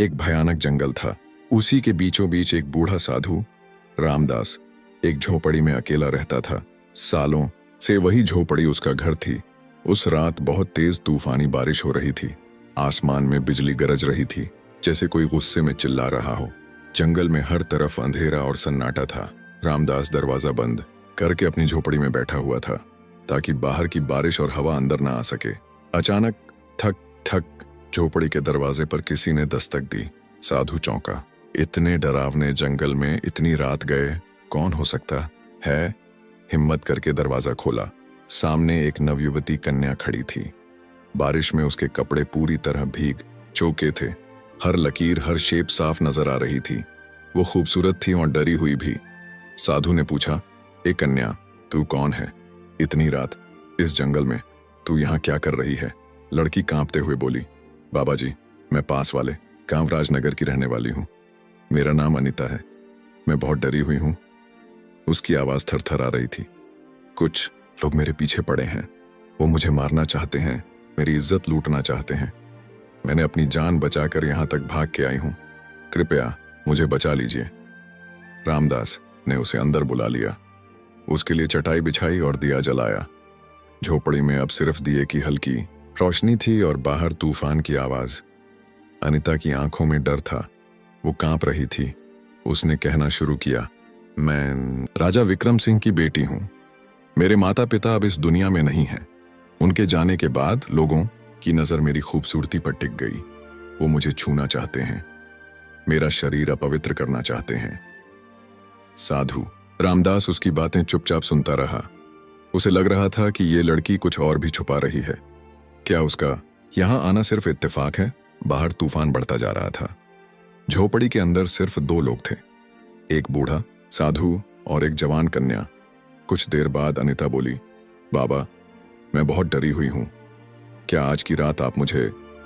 एक भयानक जंगल था। उसी के बीचों बीच एक बूढ़ा साधु रामदास एक झोपड़ी में अकेला रहता था। सालों से वही झोपड़ी उसका घर थी। उस रात बहुत तेज तूफानी बारिश हो रही थी। आसमान में बिजली गरज रही थी, जैसे कोई गुस्से में चिल्ला रहा हो। जंगल में हर तरफ अंधेरा और सन्नाटा था। रामदास दरवाजा बंद करके अपनी झोपड़ी में बैठा हुआ था, ताकि बाहर की बारिश और हवा अंदर ना आ सके। अचानक ठक ठक झोपड़ी के दरवाजे पर किसी ने दस्तक दी। साधु चौंका। इतने डरावने जंगल में इतनी रात गए कौन हो सकता है? हिम्मत करके दरवाजा खोला। सामने एक नवयुवती कन्या खड़ी थी। बारिश में उसके कपड़े पूरी तरह भीग चुके थे। हर लकीर, हर शेप साफ नजर आ रही थी। वो खूबसूरत थी और डरी हुई भी। साधु ने पूछा, ए कन्या, तू कौन है? इतनी रात इस जंगल में तू यहाँ क्या कर रही है? लड़की कांपते हुए बोली, बाबा जी, मैं पास वाले कांवराज नगर की रहने वाली हूँ। मेरा नाम अनीता है। मैं बहुत डरी हुई हूँ। उसकी आवाज थरथर आ रही थी। कुछ लोग मेरे पीछे पड़े हैं। वो मुझे मारना चाहते हैं, मेरी इज्जत लूटना चाहते हैं। मैंने अपनी जान बचाकर यहाँ तक भाग के आई हूँ। कृपया मुझे बचा लीजिए। रामदास ने उसे अंदर बुला लिया। उसके लिए चटाई बिछाई और दिया जलाया। झोपड़ी में अब सिर्फ दिए की हल्की रोशनी थी और बाहर तूफान की आवाज। अनीता की आंखों में डर था। वो कांप रही थी। उसने कहना शुरू किया, मैं राजा विक्रम सिंह की बेटी हूं। मेरे माता पिता अब इस दुनिया में नहीं हैं। उनके जाने के बाद लोगों की नजर मेरी खूबसूरती पर टिक गई। वो मुझे छूना चाहते हैं, मेरा शरीर अपवित्र करना चाहते हैं। साधु रामदास उसकी बातें चुपचाप सुनता रहा। उसे लग रहा था कि ये लड़की कुछ और भी छुपा रही है। क्या उसका यहां आना सिर्फ इत्तेफाक है? बाहर तूफान बढ़ता जा रहा था। झोपड़ी के अंदर सिर्फ दो लोग थे, एक बूढ़ा साधु और एक जवान कन्या। कुछ देर बाद अनीता बोली, बाबा, मैं बहुत डरी हुई हूं। क्या आज की रात आप मुझे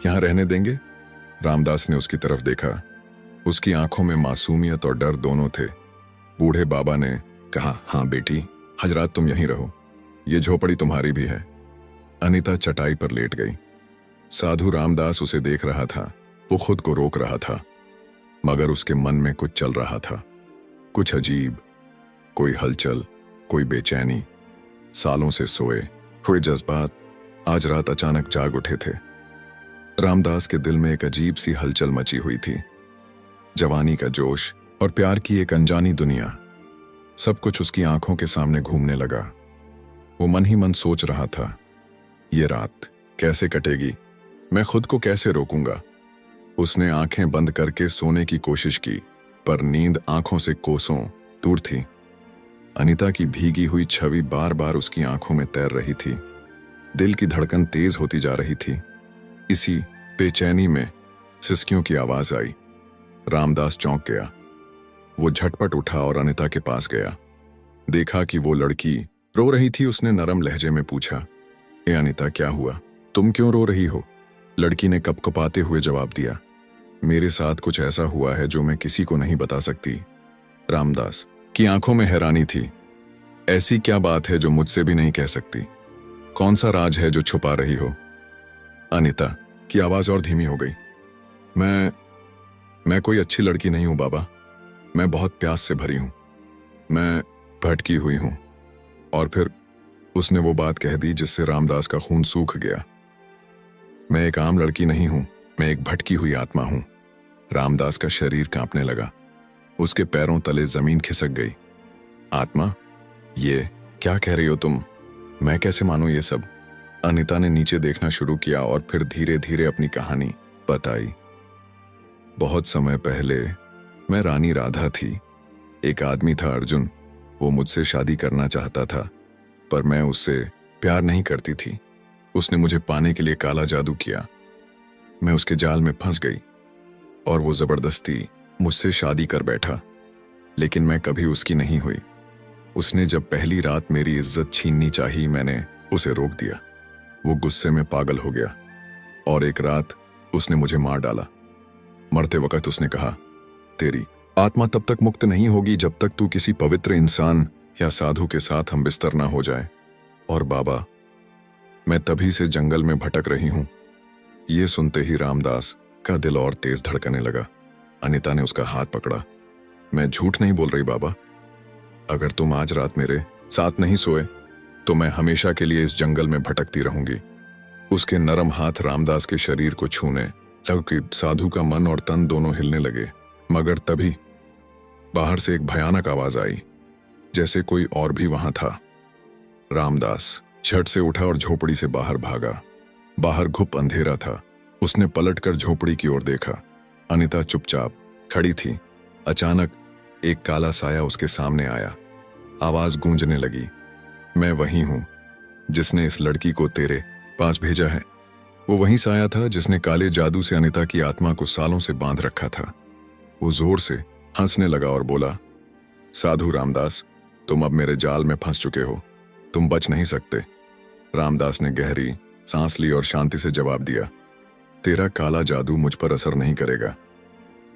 यहां रहने देंगे? रामदास ने उसकी तरफ देखा। उसकी आंखों में मासूमियत और डर दोनों थे। बूढ़े बाबा ने कहा, हाँ बेटी, आज रात तुम यहीं रहो। ये झोपड़ी तुम्हारी भी है। अनीता चटाई पर लेट गई। साधु रामदास उसे देख रहा था। वो खुद को रोक रहा था, मगर उसके मन में कुछ चल रहा था, कुछ अजीब, कोई हलचल, कोई बेचैनी। सालों से सोए हुए जज्बात आज रात अचानक जाग उठे थे। रामदास के दिल में एक अजीब सी हलचल मची हुई थी। जवानी का जोश और प्यार की एक अनजानी दुनिया, सब कुछ उसकी आंखों के सामने घूमने लगा। वो मन ही मन सोच रहा था, ये रात कैसे कटेगी? मैं खुद को कैसे रोकूंगा? उसने आंखें बंद करके सोने की कोशिश की, पर नींद आंखों से कोसों दूर थी। अनीता की भीगी हुई छवि बार बार उसकी आंखों में तैर रही थी। दिल की धड़कन तेज होती जा रही थी। इसी बेचैनी में सिसकियों की आवाज आई। रामदास चौंक गया। वो झटपट उठा और अनीता के पास गया। देखा कि वो लड़की रो रही थी। उसने नरम लहजे में पूछा, ए अनीता, क्या हुआ? तुम क्यों रो रही हो? लड़की ने कपकपाते हुए जवाब दिया, मेरे साथ कुछ ऐसा हुआ है जो मैं किसी को नहीं बता सकती। रामदास की आंखों में हैरानी थी। ऐसी क्या बात है जो मुझसे भी नहीं कह सकती? कौन सा राज है जो छुपा रही हो? अनीता की आवाज और धीमी हो गई। मैं कोई अच्छी लड़की नहीं हूं बाबा। मैं बहुत प्यास से भरी हूं। मैं भटकी हुई हूं। और फिर उसने वो बात कह दी जिससे रामदास का खून सूख गया। मैं एक आम लड़की नहीं हूं, मैं एक भटकी हुई आत्मा हूं। रामदास का शरीर कांपने लगा। उसके पैरों तले जमीन खिसक गई। आत्मा? ये क्या कह रही हो तुम? मैं कैसे मानूं ये सब? अनीता ने नीचे देखना शुरू किया और फिर धीरे धीरे अपनी कहानी बताई। बहुत समय पहले मैं रानी राधा थी। एक आदमी था अर्जुन। वो मुझसे शादी करना चाहता था, पर मैं उससे प्यार नहीं करती थी। उसने मुझे पाने के लिए काला जादू किया। मैं उसके जाल में फंस गई और वो जबरदस्ती मुझसे शादी कर बैठा, लेकिन मैं कभी उसकी नहीं हुई। उसने जब पहली रात मेरी इज्जत छीननी चाही, मैंने उसे रोक दिया। वो गुस्से में पागल हो गया और एक रात उसने मुझे मार डाला। मरते वक्त उसने कहा, तेरी आत्मा तब तक मुक्त नहीं होगी जब तक तू किसी पवित्र इंसान या साधु के साथ हम बिस्तर ना हो जाए। और बाबा, मैं तभी से जंगल में भटक रही हूं। ये सुनते ही रामदास का दिल और तेज धड़कने लगा। अनिता ने उसका हाथ पकड़ा। मैं झूठ नहीं बोल रही बाबा। अगर तुम आज रात मेरे साथ नहीं सोए तो मैं हमेशा के लिए इस जंगल में भटकती रहूंगी। उसके नरम हाथ रामदास के शरीर को छूने लगे। साधु का मन और तन दोनों हिलने लगे। मगर तभी बाहर से एक भयानक आवाज आई, जैसे कोई और भी वहां था। रामदास झट से उठा और झोपड़ी से बाहर भागा। बाहर घुप अंधेरा था। उसने पलटकर झोपड़ी की ओर देखा। अनिता चुपचाप खड़ी थी। अचानक एक काला साया उसके सामने आया। आवाज गूंजने लगी, मैं वही हूं जिसने इस लड़की को तेरे पास भेजा है। वो वही साया था जिसने काले जादू से अनिता की आत्मा को सालों से बांध रखा था। वो जोर से हंसने लगा और बोला, साधु रामदास, तुम अब मेरे जाल में फंस चुके हो। तुम बच नहीं सकते। रामदास ने गहरी सांस ली और शांति से जवाब दिया, तेरा काला जादू मुझ पर असर नहीं करेगा।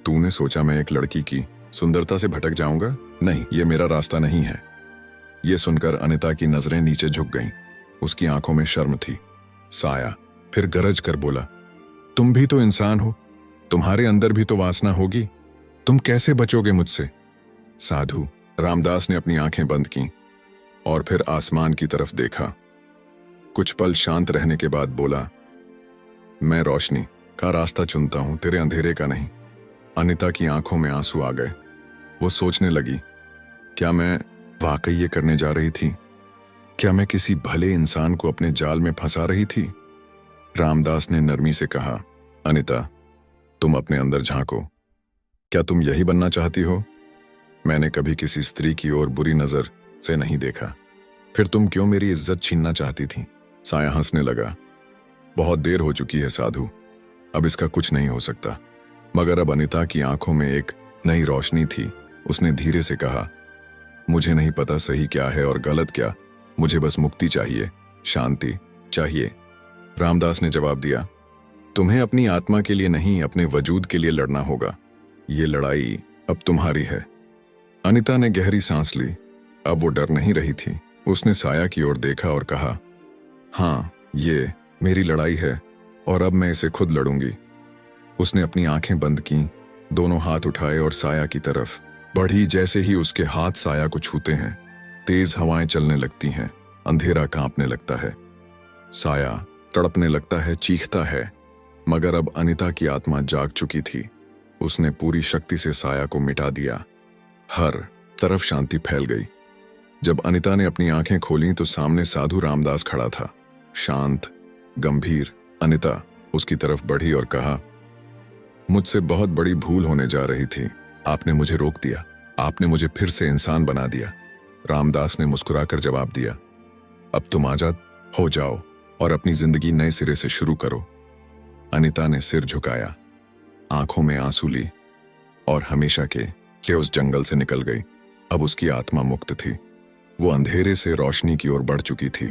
तूने सोचा मैं एक लड़की की सुंदरता से भटक जाऊंगा? नहीं, ये मेरा रास्ता नहीं है। ये सुनकर अनिता की नजरें नीचे झुक गईं। उसकी आंखों में शर्म थी। साया फिर गरज कर बोला, तुम भी तो इंसान हो, तुम्हारे अंदर भी तो वासना होगी। तुम कैसे बचोगे मुझसे? साधु रामदास ने अपनी आंखें बंद की और फिर आसमान की तरफ देखा। कुछ पल शांत रहने के बाद बोला, मैं रोशनी का रास्ता चुनता हूं, तेरे अंधेरे का नहीं। अनिता की आंखों में आंसू आ गए। वो सोचने लगी, क्या मैं वाकई ये करने जा रही थी? क्या मैं किसी भले इंसान को अपने जाल में फंसा रही थी? रामदास ने नरमी से कहा, अनिता, तुम अपने अंदर झांको। क्या तुम यही बनना चाहती हो? मैंने कभी किसी स्त्री की ओर बुरी नजर से नहीं देखा। फिर तुम क्यों मेरी इज्जत छीनना चाहती थी? साया हंसने लगा, बहुत देर हो चुकी है साधु, अब इसका कुछ नहीं हो सकता। मगर अब अनिता की आंखों में एक नई रोशनी थी। उसने धीरे से कहा, मुझे नहीं पता सही क्या है और गलत क्या, मुझे बस मुक्ति चाहिए, शांति चाहिए। रामदास ने जवाब दिया, तुम्हें अपनी आत्मा के लिए नहीं, अपने वजूद के लिए लड़ना होगा। ये लड़ाई अब तुम्हारी है। अनिता ने गहरी सांस ली। अब वो डर नहीं रही थी। उसने साया की ओर देखा और कहा, हाँ, ये मेरी लड़ाई है और अब मैं इसे खुद लड़ूंगी। उसने अपनी आंखें बंद की, दोनों हाथ उठाए और साया की तरफ बढ़ी। जैसे ही उसके हाथ साया को छूते हैं, तेज हवाएं चलने लगती हैं, अंधेरा कांपने लगता है, साया तड़पने लगता है, चीखता है। मगर अब अनिता की आत्मा जाग चुकी थी। उसने पूरी शक्ति से साया को मिटा दिया। हर तरफ शांति फैल गई। जब अनिता ने अपनी आंखें खोलीं तो सामने साधु रामदास खड़ा था, शांत, गंभीर। अनिता उसकी तरफ बढ़ी और कहा, मुझसे बहुत बड़ी भूल होने जा रही थी। आपने मुझे रोक दिया, आपने मुझे फिर से इंसान बना दिया। रामदास ने मुस्कुराकर जवाब दिया, अब तुम आजाद हो जाओ और अपनी जिंदगी नए सिरे से शुरू करो। अनिता ने सिर झुकाया, आंखों में आंसू ली और हमेशा के लिए उस जंगल से निकल गई। अब उसकी आत्मा मुक्त थी। वो अंधेरे से रोशनी की ओर बढ़ चुकी थी।